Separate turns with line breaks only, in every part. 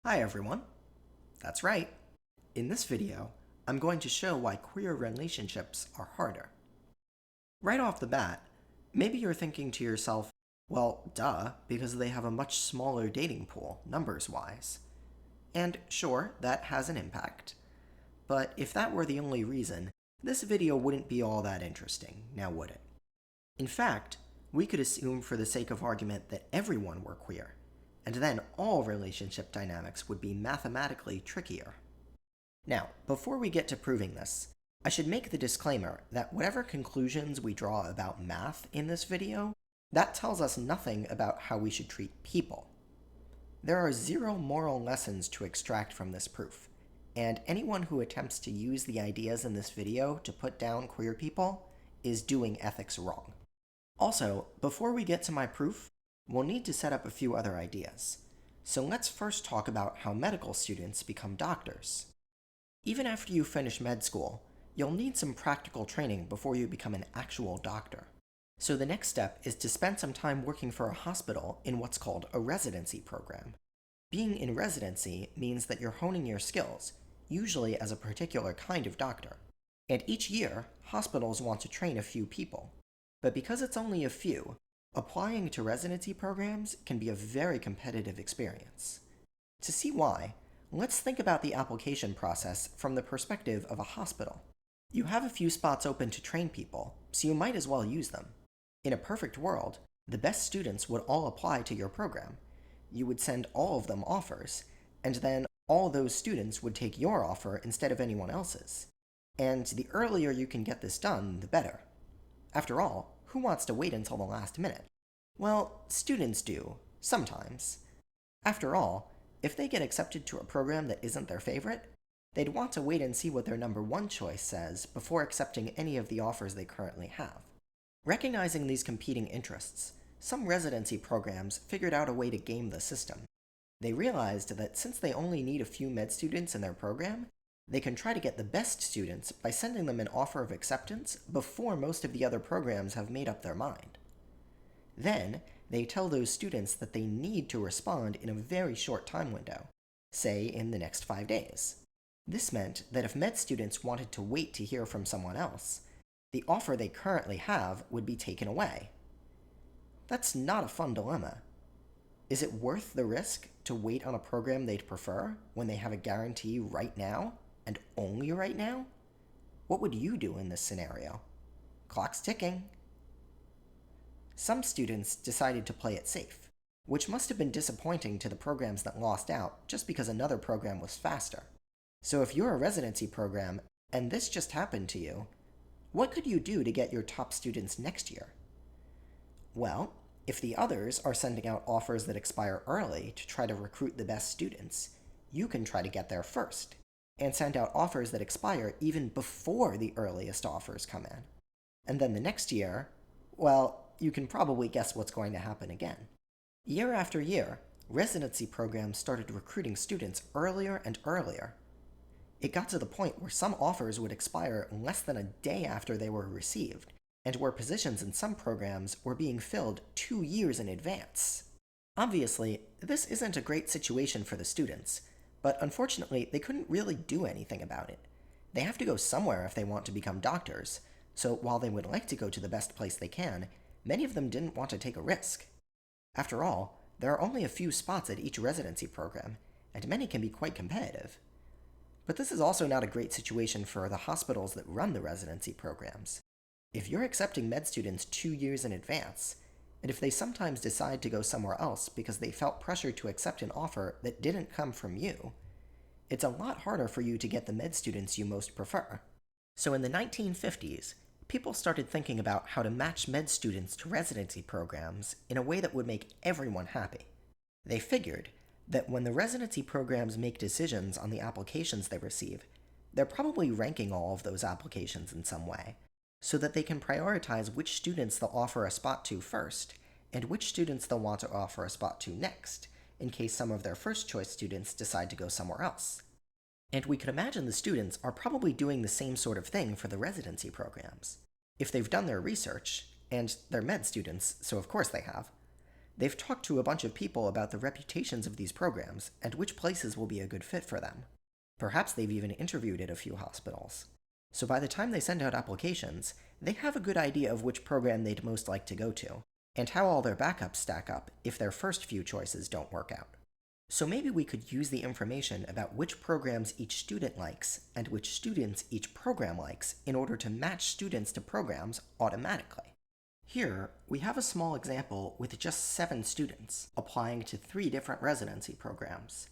Hi everyone. That's right. In this video, I'm going to show why queer relationships are harder. Right off the bat, maybe you're thinking to yourself, well, duh, because they have a much smaller dating pool, numbers-wise. And sure, that has an impact. But if that were the only reason, this video wouldn't be all that interesting, now would it? In fact, we could assume for the sake of argument that everyone were queer, and then all relationship dynamics would be mathematically trickier. Now, before we get to proving this, I should make the disclaimer that whatever conclusions we draw about math in this video, that tells us nothing about how we should treat people. There are zero moral lessons to extract from this proof, and anyone who attempts to use the ideas in this video to put down queer people is doing ethics wrong. Also, before we get to my proof, we'll need to set up a few other ideas. So let's first talk about how medical students become doctors. Even after you finish med school, you'll need some practical training before you become an actual doctor. So the next step is to spend some time working for a hospital in what's called a residency program. Being in residency means that you're honing your skills, usually as a particular kind of doctor. And each year, hospitals want to train a few people. But because it's only a few, applying to residency programs can be a very competitive experience. To see why, let's think about the application process from the perspective of a hospital. You have a few spots open to train people, so you might as well use them. In a perfect world, the best students would all apply to your program. You would send all of them offers, and then all those students would take your offer instead of anyone else's. And the earlier you can get this done, the better. After all, who wants to wait until the last minute? Well, students do, sometimes. After all, if they get accepted to a program that isn't their favorite, they'd want to wait and see what their number one choice says before accepting any of the offers they currently have. Recognizing these competing interests, some residency programs figured out a way to game the system. They realized that since they only need a few med students in their program, they can try to get the best students by sending them an offer of acceptance before most of the other programs have made up their mind. Then, they tell those students that they need to respond in a very short time window, say in the next 5 days. This meant that if med students wanted to wait to hear from someone else, the offer they currently have would be taken away. That's not a fun dilemma. Is it worth the risk to wait on a program they'd prefer when they have a guarantee right now? And only right now? What would you do in this scenario? Clock's ticking. Some students decided to play it safe, which must have been disappointing to the programs that lost out just because another program was faster. So if you're a residency program and this just happened to you, what could you do to get your top students next year? Well, if the others are sending out offers that expire early to try to recruit the best students, you can try to get there first and send out offers that expire even before the earliest offers come in. And then the next year, well, you can probably guess what's going to happen again. Year after year, residency programs started recruiting students earlier and earlier. It got to the point where some offers would expire less than a day after they were received, and where positions in some programs were being filled 2 years in advance. Obviously, this isn't a great situation for the students, but unfortunately, they couldn't really do anything about it. They have to go somewhere if they want to become doctors, so while they would like to go to the best place they can, many of them didn't want to take a risk. After all, there are only a few spots at each residency program, and many can be quite competitive. But this is also not a great situation for the hospitals that run the residency programs. If you're accepting med students 2 years in advance, and if they sometimes decide to go somewhere else because they felt pressured to accept an offer that didn't come from you, it's a lot harder for you to get the med students you most prefer. So in the 1950s, people started thinking about how to match med students to residency programs in a way that would make everyone happy. They figured that when the residency programs make decisions on the applications they receive, they're probably ranking all of those applications in some way, so that they can prioritize which students they'll offer a spot to first, and which students they'll want to offer a spot to next, in case some of their first-choice students decide to go somewhere else. And we could imagine the students are probably doing the same sort of thing for the residency programs. If they've done their research, and they're med students, so of course they have, They've talked to a bunch of people about the reputations of these programs and which places will be a good fit for them. Perhaps they've even interviewed at a few hospitals. So by the time they send out applications, they have a good idea of which program they'd most like to go to, and how all their backups stack up if their first few choices don't work out. So maybe we could use the information about which programs each student likes and which students each program likes in order to match students to programs automatically. Here, we have a small example with just 7 students applying to 3 different residency programs,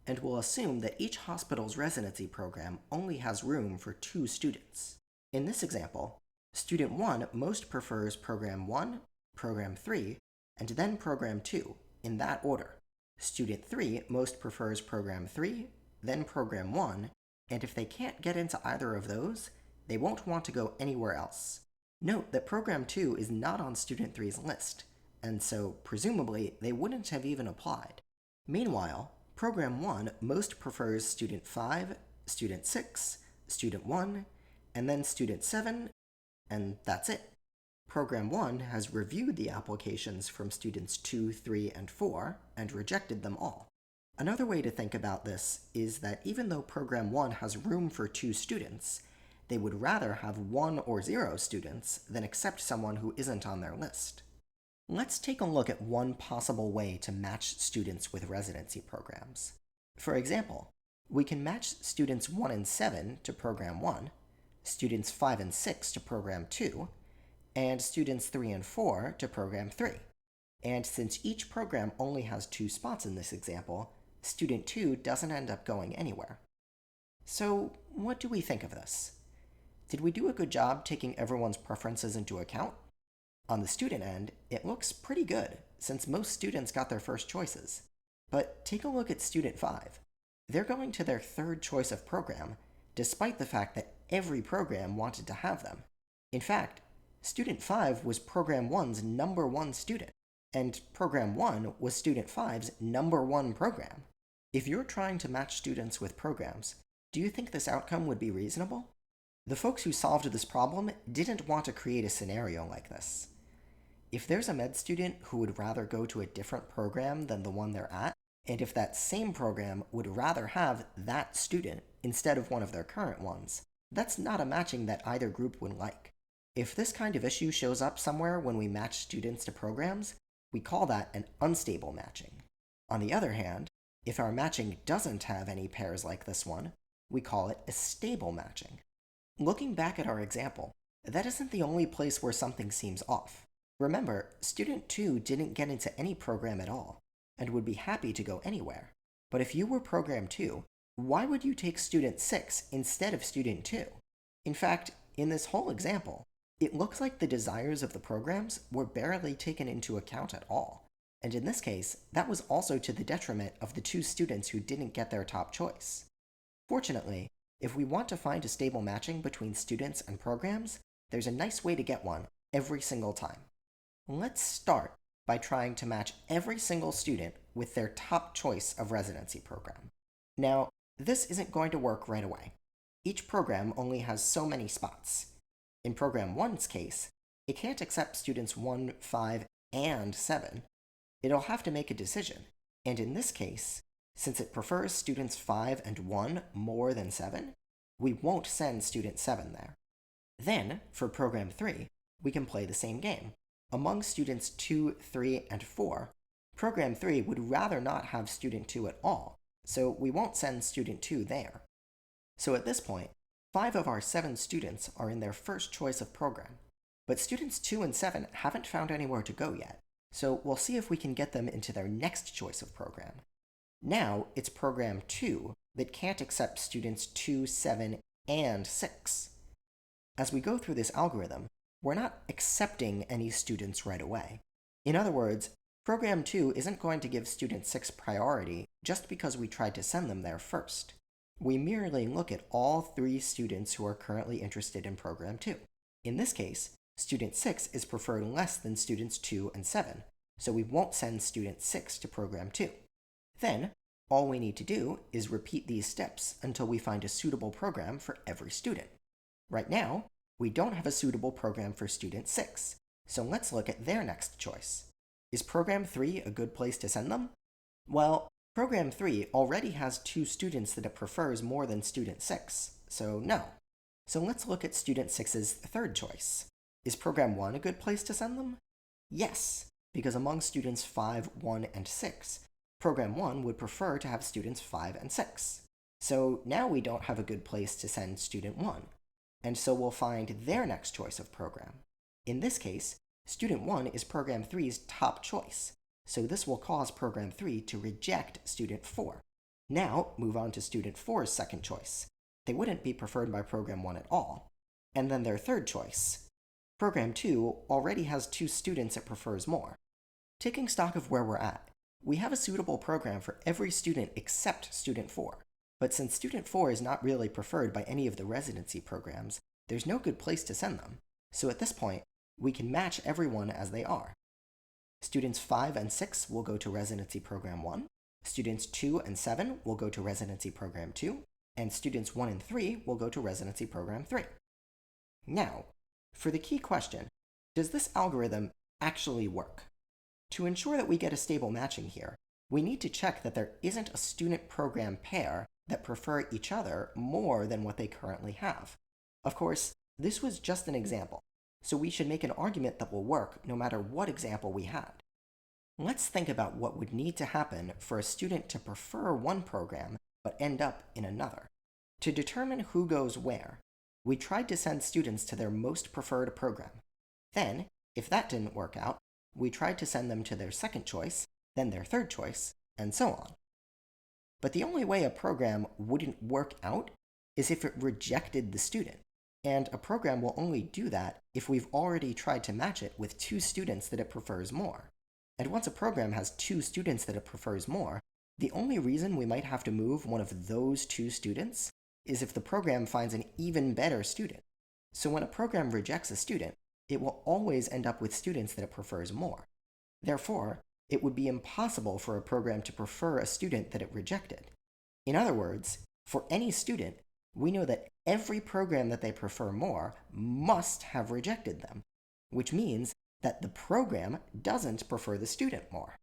and we'll assume that each hospital's residency program only has room for 2 students. In this example, Student 1 most prefers Program 1, Program 3, and then Program 2, in that order. Student 3 most prefers Program 3, then Program 1, and if they can't get into either of those, they won't want to go anywhere else. Note that Program 2 is not on Student 3's list, and so presumably they wouldn't have even applied. Meanwhile, Program 1 most prefers Student 5, Student 6, Student 1, and then Student 7, and that's it. Program 1 has reviewed the applications from Students 2, 3, and 4, and rejected them all. Another way to think about this is that even though Program 1 has room for 2 students, they would rather have 1 or 0 students than accept someone who isn't on their list. Let's take a look at one possible way to match students with residency programs. For example, we can match students 1 and 7 to Program 1, students 5 and 6 to Program 2, and students 3 and 4 to Program 3. And since each program only has 2 spots in this example, Student 2 doesn't end up going anywhere. So, what do we think of this? Did we do a good job taking everyone's preferences into account? On the student end, it looks pretty good, since most students got their first choices. But take a look at Student 5. They're going to their 3rd choice of program, despite the fact that every program wanted to have them. In fact, Student 5 was Program 1's number 1 student, and Program 1 was Student 5's number 1 program. If you're trying to match students with programs, do you think this outcome would be reasonable? The folks who solved this problem didn't want to create a scenario like this. If there's a med student who would rather go to a different program than the one they're at, and if that same program would rather have that student instead of one of their current ones, that's not a matching that either group would like. If this kind of issue shows up somewhere when we match students to programs, we call that an unstable matching. On the other hand, if our matching doesn't have any pairs like this one, we call it a stable matching. Looking back at our example, that isn't the only place where something seems off. Remember, Student 2 didn't get into any program at all, and would be happy to go anywhere. But if you were Program 2, why would you take Student 6 instead of Student 2? In fact, in this whole example, it looks like the desires of the programs were barely taken into account at all. And in this case, that was also to the detriment of the 2 students who didn't get their top choice. Fortunately, if we want to find a stable matching between students and programs, there's a nice way to get one every single time. Let's start by trying to match every single student with their top choice of residency program. Now, this isn't going to work right away. Each program only has so many spots. In Program 1's case, it can't accept students 1, 5, and 7. It'll have to make a decision, and in this case, since it prefers students 5 and 1 more than 7, we won't send student 7 there. Then, for Program 3, we can play the same game. Among students 2, 3, and 4, Program 3 would rather not have student 2 at all, so we won't send student 2 there. So at this point, 5 of our 7 students are in their first choice of program, but students 2 and 7 haven't found anywhere to go yet, so we'll see if we can get them into their next choice of program. Now, it's Program 2 that can't accept students 2, 7, and 6. As we go through this algorithm, we're not accepting any students right away. In other words, Program 2 isn't going to give student 6 priority just because we tried to send them there first. We merely look at all 3 students who are currently interested in Program 2. In this case, student 6 is preferred less than students 2 and 7, so we won't send student 6 to Program 2. Then, all we need to do is repeat these steps until we find a suitable program for every student. Right now, we don't have a suitable program for student 6, so let's look at their next choice. Is program 3 a good place to send them? Well, program 3 already has 2 students that it prefers more than student 6, so no. So let's look at student 6's third choice. Is program 1 a good place to send them? Yes, because among students 5, 1, and 6, program 1 would prefer to have students 5 and 6. So now we don't have a good place to send student 1, and so we'll find their next choice of program. In this case, student 1 is program 3's top choice, so this will cause program 3 to reject student 4. Now, move on to student 4's second choice. They wouldn't be preferred by program 1 at all. And then their third choice. Program 2 already has 2 students it prefers more. Taking stock of where we're at, we have a suitable program for every student except student 4. But since student 4 is not really preferred by any of the residency programs, there's no good place to send them. So at this point, we can match everyone as they are. Students 5 and 6 will go to Residency Program 1, students 2 and 7 will go to Residency Program 2, and students 1 and 3 will go to Residency Program 3. Now, for the key question, does this algorithm actually work? To ensure that we get a stable matching here, we need to check that there isn't a student program pair that prefer each other more than what they currently have. Of course, this was just an example, so we should make an argument that will work no matter what example we had. Let's think about what would need to happen for a student to prefer one program but end up in another. To determine who goes where, we tried to send students to their most preferred program. Then, if that didn't work out, we tried to send them to their second choice, then their third choice, and so on. But the only way a program wouldn't work out is if it rejected the student. And a program will only do that if we've already tried to match it with 2 students that it prefers more. And once a program has 2 students that it prefers more, the only reason we might have to move one of those 2 students is if the program finds an even better student. So when a program rejects a student, it will always end up with students that it prefers more. Therefore, it would be impossible for a program to prefer a student that it rejected. In other words, for any student, we know that every program that they prefer more must have rejected them, which means that the program doesn't prefer the student more.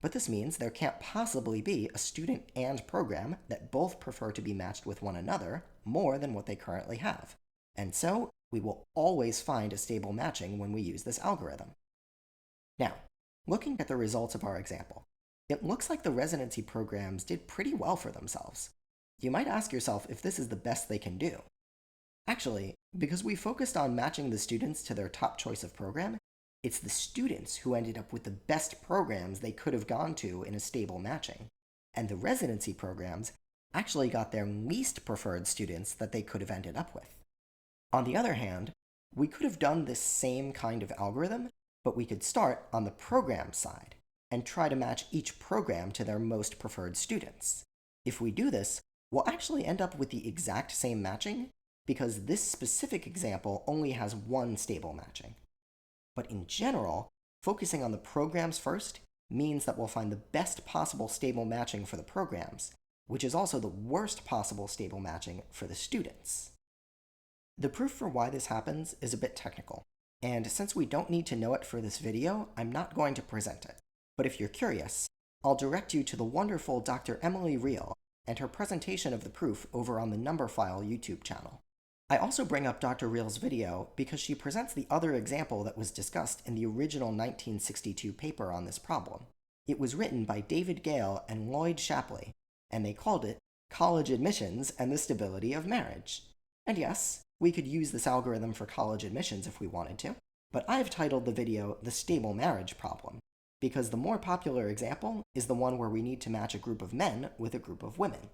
But this means there can't possibly be a student and program that both prefer to be matched with one another more than what they currently have. And so, we will always find a stable matching when we use this algorithm. Now, looking at the results of our example, it looks like the residency programs did pretty well for themselves. You might ask yourself if this is the best they can do. Actually, because we focused on matching the students to their top choice of program, it's the students who ended up with the best programs they could have gone to in a stable matching, and the residency programs actually got their least preferred students that they could have ended up with. On the other hand, we could have done this same kind of algorithm, but we could start on the program side and try to match each program to their most preferred students. If we do this, we'll actually end up with the exact same matching because this specific example only has one stable matching. But in general, focusing on the programs first means that we'll find the best possible stable matching for the programs, which is also the worst possible stable matching for the students. The proof for why this happens is a bit technical, and since we don't need to know it for this video, I'm not going to present it. But if you're curious, I'll direct you to the wonderful Dr. Emily Reel and her presentation of the proof over on the Numberphile YouTube channel. I also bring up Dr. Reel's video because she presents the other example that was discussed in the original 1962 paper on this problem. It was written by David Gale and Lloyd Shapley, and they called it College Admissions and the Stability of Marriage. And yes, we could use this algorithm for college admissions if we wanted to, but I've titled the video The Stable Marriage Problem, because the more popular example is the one where we need to match a group of men with a group of women.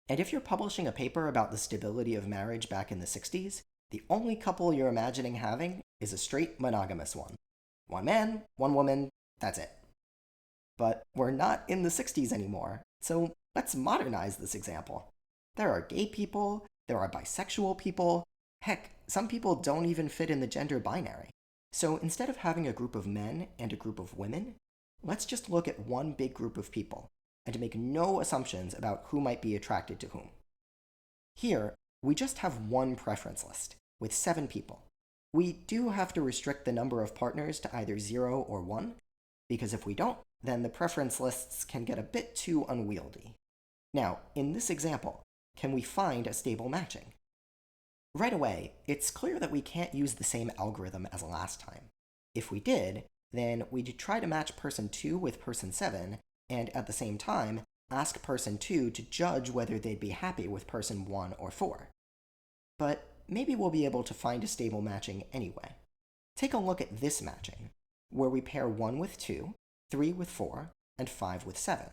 And if you're publishing a paper about the stability of marriage back in the 60s, the only couple you're imagining having is a straight monogamous one. One man, one woman, that's it. But we're not in the 60s anymore, so let's modernize this example. There are gay people, there are bisexual people, heck, some people don't even fit in the gender binary. So instead of having a group of men and a group of women, let's just look at one big group of people and make no assumptions about who might be attracted to whom. Here, we just have one preference list with 7 people. We do have to restrict the number of partners to either 0 or 1, because if we don't, then the preference lists can get a bit too unwieldy. Now, in this example, can we find a stable matching? Right away, it's clear that we can't use the same algorithm as last time. If we did, then we'd try to match person 2 with person 7, and at the same time, ask person 2 to judge whether they'd be happy with person 1 or 4. But maybe we'll be able to find a stable matching anyway. Take a look at this matching, where we pair 1 with 2, 3 with 4, and 5 with 7.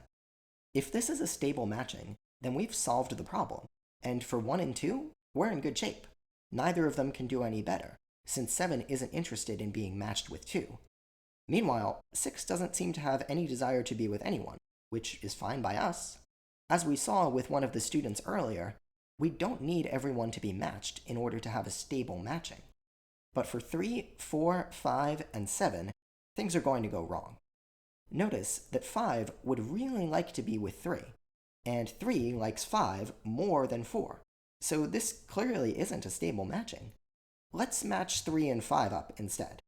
If this is a stable matching, then we've solved the problem, and for 1 and 2, we're in good shape. Neither of them can do any better, since 7 isn't interested in being matched with 2. Meanwhile, 6 doesn't seem to have any desire to be with anyone, which is fine by us. As we saw with one of the students earlier, we don't need everyone to be matched in order to have a stable matching. But for 3, 4, 5, and 7, things are going to go wrong. Notice that 5 would really like to be with 3, and 3 likes 5 more than 4, so this clearly isn't a stable matching. Let's match 3 and 5 up instead.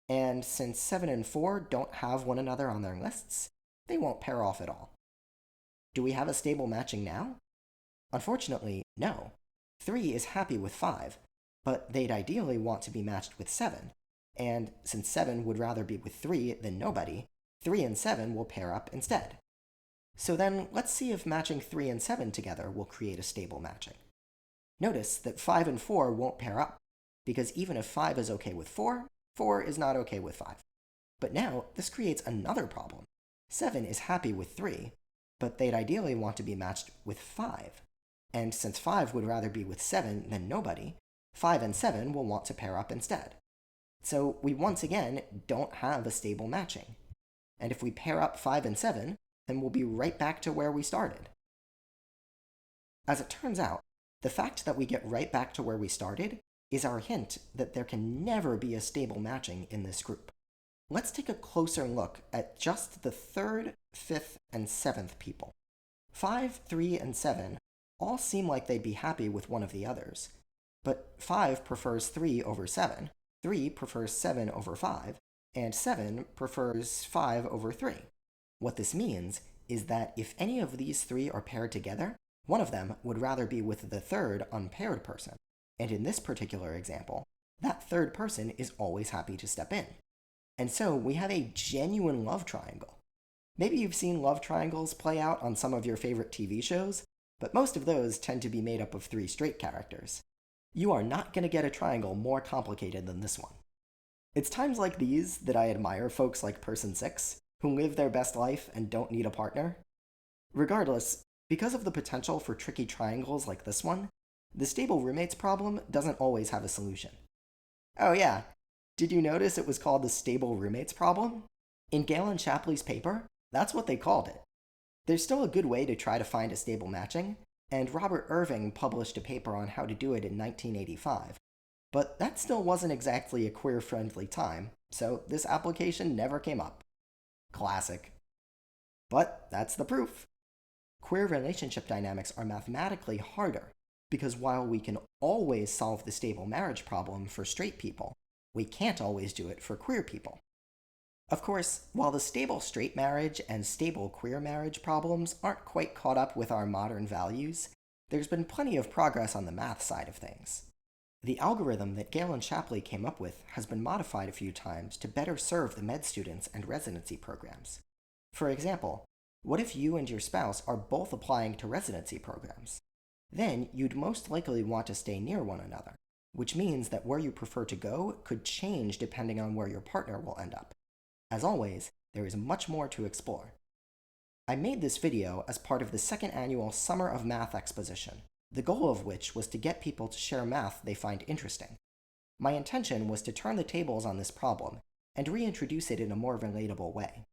And since 7 and 4 don't have one another on their lists, they won't pair off at all. Do we have a stable matching now? Unfortunately, no. 3 is happy with 5, but they'd ideally want to be matched with 7, and since 7 would rather be with 3 than nobody, 3 and 7 will pair up instead. So then, let's see if matching 3 and 7 together will create a stable matching. Notice that 5 and 4 won't pair up, because even if 5 is okay with 4, 4 is not okay with 5. But now, this creates another problem. 7 is happy with 3, but they'd ideally want to be matched with 5. And since 5 would rather be with 7 than nobody, 5 and 7 will want to pair up instead. So we once again don't have a stable matching. And if we pair up 5 and 7, then we'll be right back to where we started. As it turns out, the fact that we get right back to where we started is our hint that there can never be a stable matching in this group. Let's take a closer look at just the 3rd, 5th, and 7th people. 5, 3, and 7 all seem like they'd be happy with one of the others, but 5 prefers 3 over 7, 3 prefers 7 over 5, and 7 prefers 5 over 3. What this means is that if any of these 3 are paired together, one of them would rather be with the third unpaired person, and in this particular example, that third person is always happy to step in. And so we have a genuine love triangle. Maybe you've seen love triangles play out on some of your favorite TV shows, but most of those tend to be made up of 3 straight characters. You are not going to get a triangle more complicated than this one. It's times like these that I admire folks like Person 6, who live their best life and don't need a partner. Regardless, because of the potential for tricky triangles like this one, the stable roommates problem doesn't always have a solution. Oh yeah, did you notice it was called the stable roommates problem? In Galen Shapley's paper, that's what they called it. There's still a good way to try to find a stable matching, and Robert Irving published a paper on how to do it in 1985. But that still wasn't exactly a queer-friendly time, so this application never came up. Classic. But that's the proof. Queer relationship dynamics are mathematically harder, because while we can always solve the stable marriage problem for straight people, we can't always do it for queer people. Of course, while the stable straight marriage and stable queer marriage problems aren't quite caught up with our modern values, there's been plenty of progress on the math side of things. The algorithm that Galen Shapley came up with has been modified a few times to better serve the med students and residency programs. For example, what if you and your spouse are both applying to residency programs? Then you'd most likely want to stay near one another, which means that where you prefer to go could change depending on where your partner will end up. As always, there is much more to explore. I made this video as part of the second annual Summer of Math exposition, the goal of which was to get people to share math they find interesting. My intention was to turn the tables on this problem and reintroduce it in a more relatable way.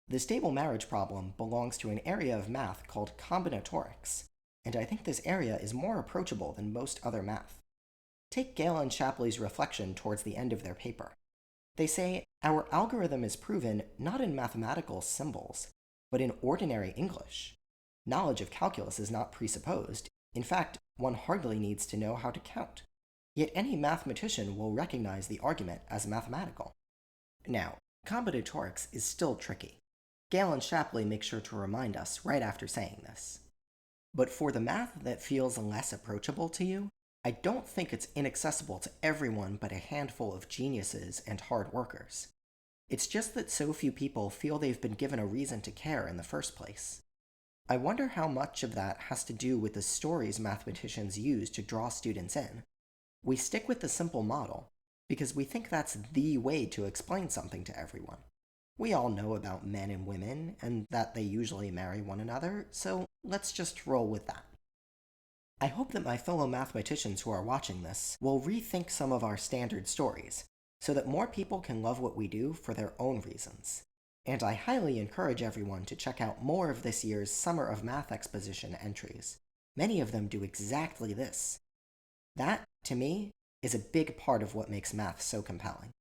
The stable marriage problem belongs to an area of math called combinatorics, and I think this area is more approachable than most other math. Take Galen Shapley's reflection towards the end of their paper. They say, our algorithm is proven not in mathematical symbols, but in ordinary English. Knowledge of calculus is not presupposed. In fact, one hardly needs to know how to count. Yet any mathematician will recognize the argument as mathematical. Now, Combinatorics is still tricky. Galen Shapley makes sure to remind us right after saying this. But for the math that feels less approachable to you, I don't think it's inaccessible to everyone but a handful of geniuses and hard workers. It's just that so few people feel they've been given a reason to care in the first place. I wonder how much of that has to do with the stories mathematicians use to draw students in. We stick with the simple model because we think that's the way to explain something to everyone. We all know about men and women and that they usually marry one another, so let's just roll with that. I hope that my fellow mathematicians who are watching this will rethink some of our standard stories, so that more people can love what we do for their own reasons. And I highly encourage everyone to check out more of this year's Summer of Math Exposition entries. Many of them do exactly this. That, to me, is a big part of what makes math so compelling.